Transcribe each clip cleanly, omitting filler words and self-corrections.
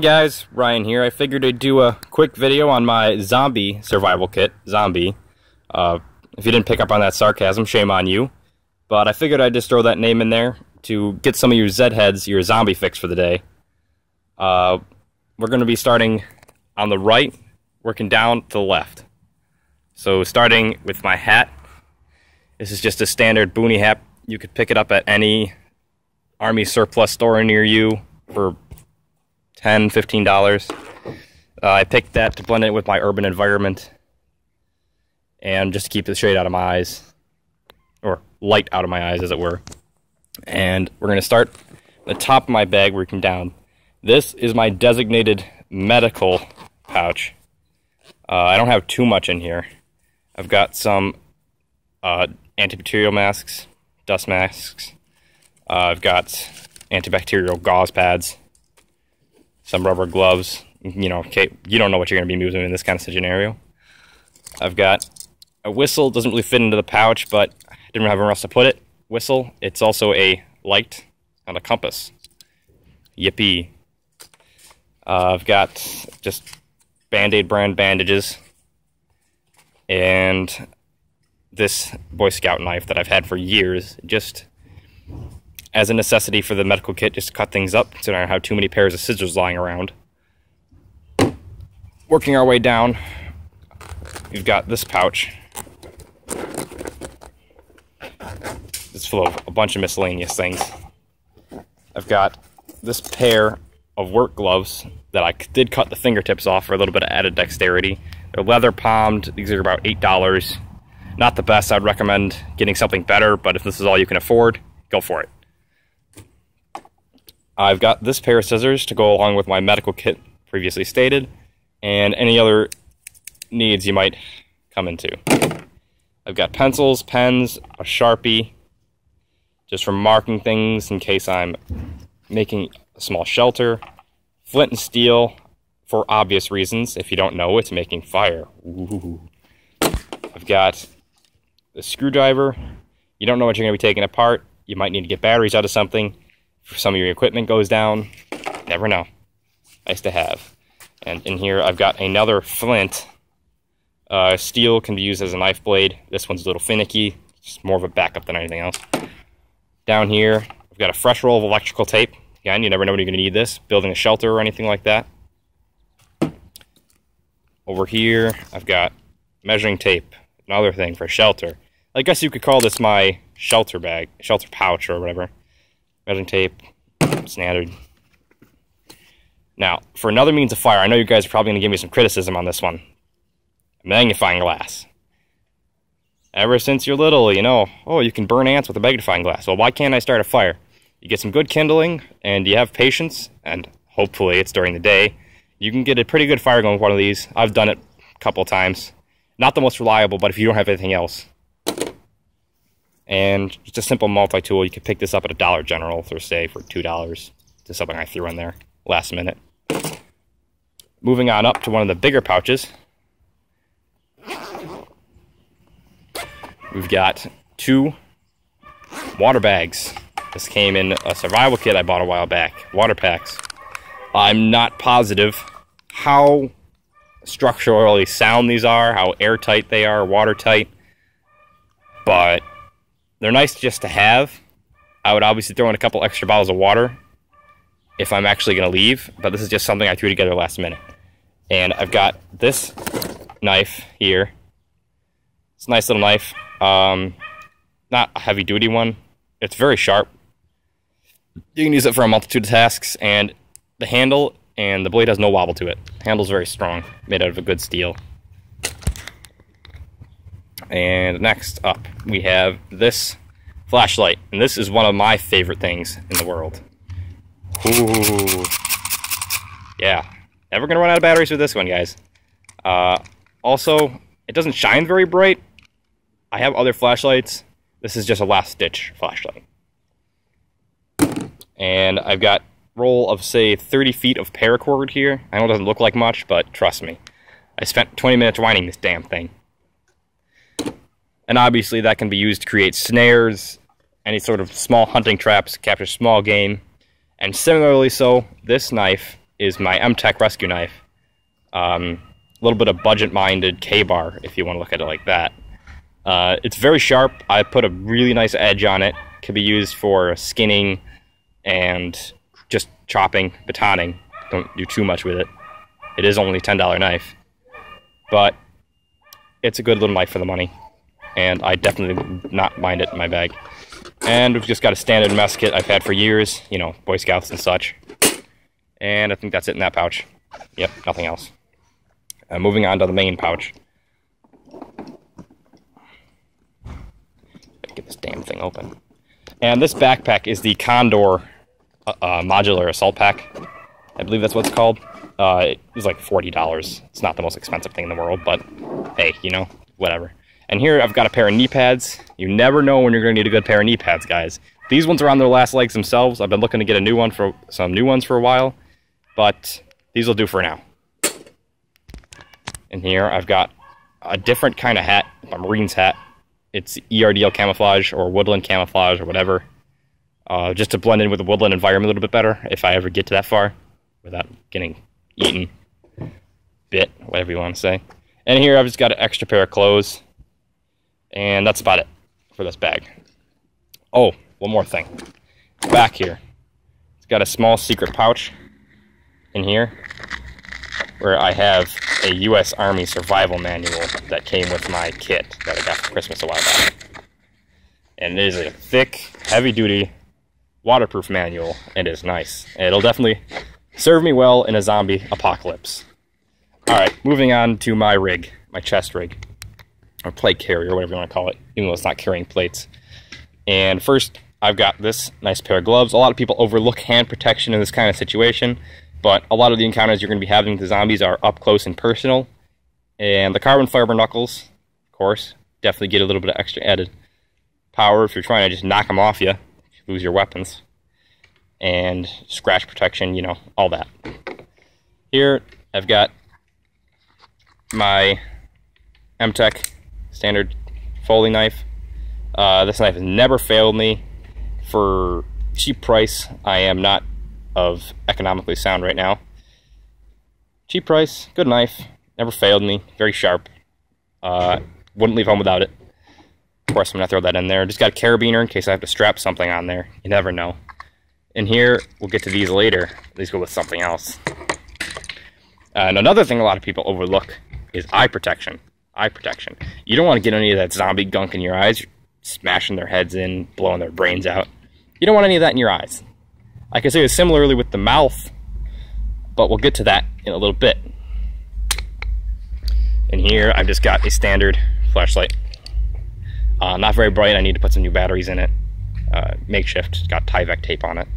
Guys, Ryan here. I figured I'd do a quick video on my zombie survival kit, Zombie. If you didn't pick up on that sarcasm, shame on you. But I figured I'd just throw that name in there to get some of your Z-heads your zombie fix for the day. We're going to be starting on the right, working down to the left. So starting with my hat. This is just a standard boonie hat. You could pick it up at any Army surplus store near you for $10, $15. I picked that to blend it with my urban environment and just to keep the shade out of my eyes, or light out of my eyes as it were. And we're going to start at the top of my bag working down. This is my designated medical pouch. I don't have too much in here. I've got some antibacterial masks, dust masks. I've got antibacterial gauze pads, some rubber gloves. You know, you don't know what you're going to be using in this kind of scenario. I've got a whistle. Doesn't really fit into the pouch, but I didn't have anywhere else to put it. Whistle. It's also a light and a compass. Yippee. I've got just Band-Aid brand bandages and this Boy Scout knife that I've had for years, just as a necessity for the medical kit, just to cut things up, so I don't have too many pairs of scissors lying around. Working our way down, we've got this pouch. It's full of a bunch of miscellaneous things. I've got this pair of work gloves that I did cut the fingertips off for a little bit of added dexterity. They're leather palmed. These are about $8. Not the best. I'd recommend getting something better, but if this is all you can afford, go for it. I've got this pair of scissors to go along with my medical kit previously stated, and any other needs you might come into. I've got pencils, pens, a Sharpie, just for marking things in case I'm making a small shelter, flint and steel for obvious reasons. If you don't know, it's making fire. Ooh. I've got the screwdriver. You don't know what you're going to be taking apart. You might need to get batteries out of something. If some of your equipment goes down, never know. Nice to have. And in here, I've got another flint. Steel can be used as a knife blade. This one's a little finicky. It's more of a backup than anything else. Down here, I've got a fresh roll of electrical tape. Again, you never know when you're going to need this. Building a shelter or anything like that. Over here, I've got measuring tape. Another thing for shelter. I guess you could call this my shelter bag, shelter pouch or whatever. Measuring tape, standard. Now, for another means of fire, I know you guys are probably going to give me some criticism on this one. A magnifying glass. Ever since you're little, you know, oh, you can burn ants with a magnifying glass. Well, why can't I start a fire? You get some good kindling, and you have patience, and hopefully it's during the day. You can get a pretty good fire going with one of these. I've done it a couple times. Not the most reliable, but if you don't have anything else. And just a simple multi-tool. You can pick this up at a Dollar General for, say, for $2. Just something I threw in there last minute. Moving on up to one of the bigger pouches. We've got 2 water bags. This came in a survival kit I bought a while back. Water packs. I'm not positive how structurally sound these are, how airtight they are, watertight, but they're nice just to have. I would obviously throw in a couple extra bottles of water if I'm actually going to leave, but this is just something I threw together last minute. And I've got this knife here. It's a nice little knife. Not a heavy-duty one. It's very sharp. You can use it for a multitude of tasks, and the handle and the blade has no wobble to it. The handle's very strong, made out of a good steel. And next up, we have this flashlight. And this is one of my favorite things in the world. Ooh. Yeah. Never going to run out of batteries with this one, guys. Also, it doesn't shine very bright. I have other flashlights. This is just a last-ditch flashlight. And I've got roll of, say, 30 feet of paracord here. I know it doesn't look like much, but trust me. I spent 20 minutes winding this damn thing. And obviously that can be used to create snares, any sort of small hunting traps, capture small game. And similarly so, this knife is my M-Tech rescue knife. A little bit of budget-minded K-bar, if you want to look at it like that. It's very sharp. I put a really nice edge on it. Could be used for skinning and just chopping, batoning. Don't do too much with it. It is only a $10 knife, but it's a good little knife for the money, and I definitely not mind it in my bag. And we've just got a standard mess kit I've had for years, you know, Boy Scouts and such. And I think that's it in that pouch. Yep, nothing else. Moving on to the main pouch. Get this damn thing open. And this backpack is the Condor Modular Assault Pack. I believe that's what it's called. It was like $40. It's not the most expensive thing in the world, but hey, you know, whatever. And here I've got a pair of knee pads. You never know when you're going to need a good pair of knee pads, guys. These ones are on their last legs themselves. I've been looking to get some new ones for a while, but these will do for now. And here I've got a different kind of hat, a Marine's hat. It's ERDL camouflage or woodland camouflage or whatever, just to blend in with the woodland environment a little bit better if I ever get to that far without getting eaten, bit, whatever you want to say. And here I've just got an extra pair of clothes, and that's about it for this bag. Oh, one more thing. Back here, it's got a small secret pouch in here where I have a U.S. Army survival manual that came with my kit that I got for Christmas a while back. And it is a thick, heavy-duty, waterproof manual. It is nice. It'll definitely serve me well in a zombie apocalypse. Alright, moving on to my rig, my chest rig, or plate carrier, whatever you want to call it, even though it's not carrying plates. And first, I've got this nice pair of gloves. A lot of people overlook hand protection in this kind of situation, but a lot of the encounters you're going to be having with the zombies are up close and personal. And the carbon fiber knuckles, of course, definitely get a little bit of extra added power if you're trying to just knock them off you, lose your weapons. And scratch protection, you know, all that. Here, I've got my M-Tech standard folding knife. This knife has never failed me. For cheap price, I am not of economically sound right now. Cheap price, good knife, never failed me, very sharp. Wouldn't leave home without it. Of course, I'm going to throw that in there. Just got a carabiner in case I have to strap something on there. You never know. And here, we'll get to these later. These go with something else. And another thing a lot of people overlook is eye protection. Eye protection. You don't want to get any of that zombie gunk in your eyes. You're smashing their heads in, blowing their brains out. You don't want any of that in your eyes. I can say it similarly with the mouth, but we'll get to that in a little bit. And here, I've just got a standard flashlight. Not very bright. I need to put some new batteries in it. Makeshift. It's got Tyvek tape on it.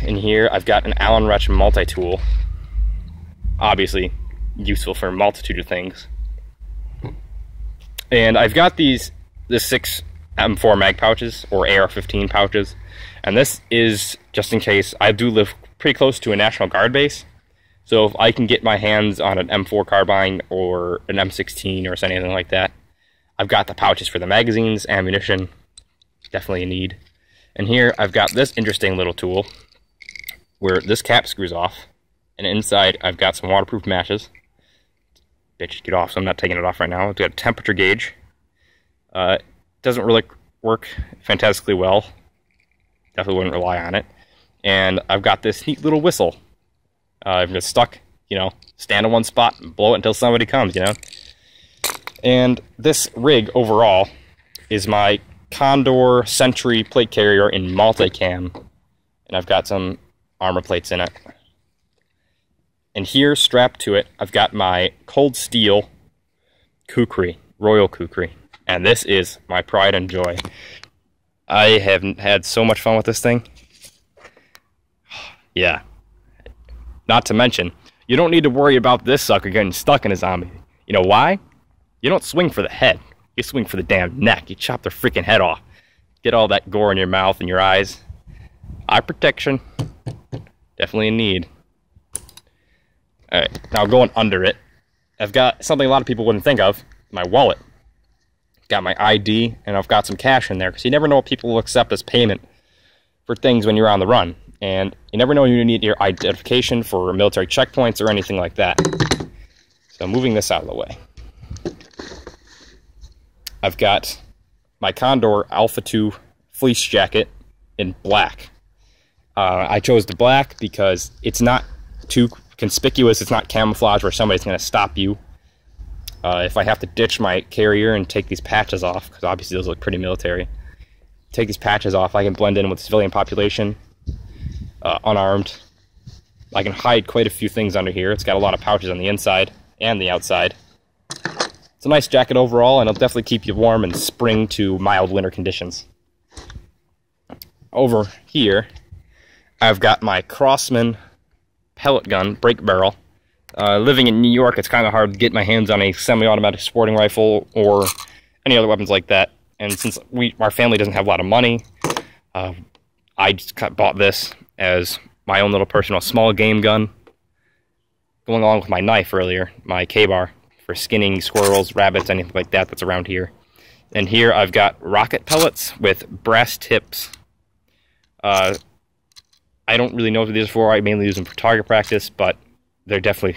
In here, I've got an Allen Wrench multi-tool. Obviously, useful for a multitude of things. And I've got the 6 M4 mag pouches, or AR-15 pouches. And this is just in case. I do live pretty close to a National Guard base. So if I can get my hands on an M4 carbine or an M16 or anything like that, I've got the pouches for the magazines, ammunition, definitely a need. And here I've got this interesting little tool where this cap screws off, and inside I've got some waterproof matches. Bitch, get off, so I'm not taking it off right now. It's got a temperature gauge. Doesn't really work fantastically well. Definitely wouldn't rely on it. And I've got this neat little whistle. I'm just stuck, you know, stand in one spot and blow it until somebody comes, you know. And this rig overall is my Condor Sentry plate carrier in multicam, and I've got some armor plates in it. And here, strapped to it, I've got my Cold Steel Kukri, Royal Kukri, and this is my pride and joy. I have had so much fun with this thing. Yeah. Not to mention, you don't need to worry about this sucker getting stuck in a zombie. You know why? You don't swing for the head. You swing for the damn neck. You chop their freaking head off. Get all that gore in your mouth and your eyes. Eye protection. Definitely a need. Alright, now going under it, I've got something a lot of people wouldn't think of. My wallet. Got my ID, and I've got some cash in there, because you never know what people will accept as payment for things when you're on the run. And you never know when you need your identification for military checkpoints or anything like that. So moving this out of the way. I've got my Condor Alpha 2 fleece jacket in black. I chose the black because it's not too conspicuous. It's not camouflage where somebody's going to stop you. If I have to ditch my carrier and take these patches off, because obviously those look pretty military, take these patches off, I can blend in with the civilian population, unarmed. I can hide quite a few things under here. It's got a lot of pouches on the inside and the outside. It's a nice jacket overall, and it'll definitely keep you warm in spring to mild winter conditions. Over here, I've got my Crosman pellet gun, break barrel. Living in New York, it's kind of hard to get my hands on a semi-automatic sporting rifle or any other weapons like that. And since our family doesn't have a lot of money, I just bought this as my own little personal small game gun, going along with my knife earlier, my K-bar, for skinning squirrels, rabbits, anything like that that's around here. And here I've got rocket pellets with brass tips. I don't really know what these are for. I mainly use them for target practice, but they're definitely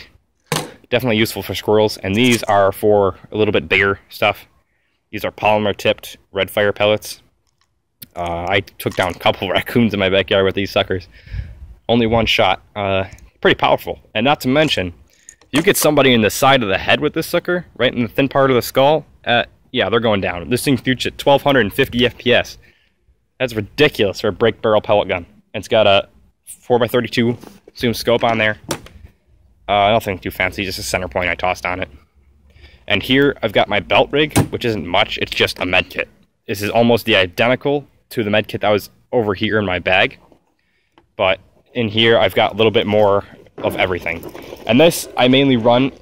useful for squirrels. And these are for a little bit bigger stuff. These are polymer-tipped red fire pellets. I took down a couple raccoons in my backyard with these suckers. Only one shot. Pretty powerful. And not to mention, you get somebody in the side of the head with this sucker, right in the thin part of the skull, yeah, they're going down. This thing shoots at 1250 FPS. That's ridiculous for a break barrel pellet gun. And it's got a 4x32 zoom scope on there. Nothing too fancy, just a center point I tossed on it. And here I've got my belt rig, which isn't much, it's just a med kit. This is almost the identical to the med kit that was over here in my bag. But in here I've got a little bit more of everything. And this I mainly run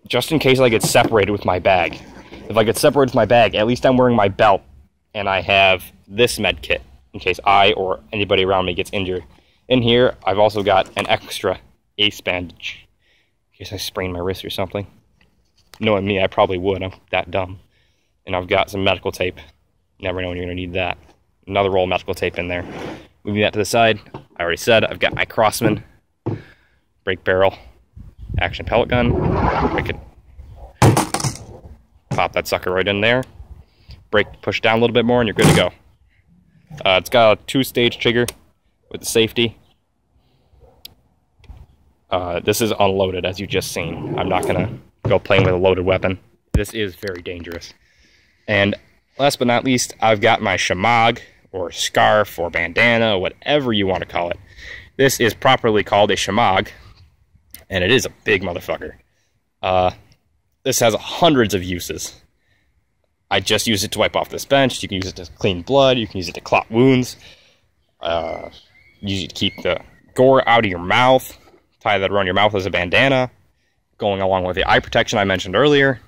just in case I get separated with my bag. If I get separated with my bag, at least I'm wearing my belt and I have this med kit in case I or anybody around me gets injured. In here I've also got an extra ace bandage in case I sprain my wrist or something. Knowing me, I probably would. I'm that dumb. And I've got some medical tape. Never know when you're going to need that. Another roll of medical tape in there. Moving that to the side, I already said I've got my Crosman break barrel action pellet gun. I could pop that sucker right in there. Push down a little bit more and you're good to go. It's got a 2-stage trigger with the safety. This is unloaded, as you just seen. I'm not going to go playing with a loaded weapon. This is very dangerous. And last but not least, I've got my shemagh, or scarf, or bandana, whatever you want to call it. This is properly called a shemagh, and it is a big motherfucker. This has hundreds of uses. I just use it to wipe off this bench. You can use it to clean blood. You can use it to clot wounds. Use it to keep the gore out of your mouth. Tie that around your mouth as a bandana, going along with the eye protection I mentioned earlier.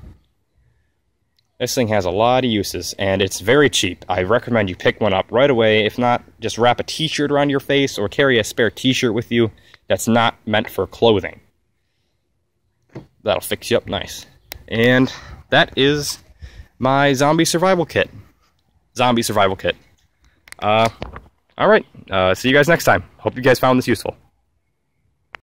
This thing has a lot of uses, and it's very cheap. I recommend you pick one up right away. If not, just wrap a t-shirt around your face or carry a spare t-shirt with you that's not meant for clothing. That'll fix you up nice. And that is my zombie survival kit. Zombie survival kit. Alright, see you guys next time. Hope you guys found this useful.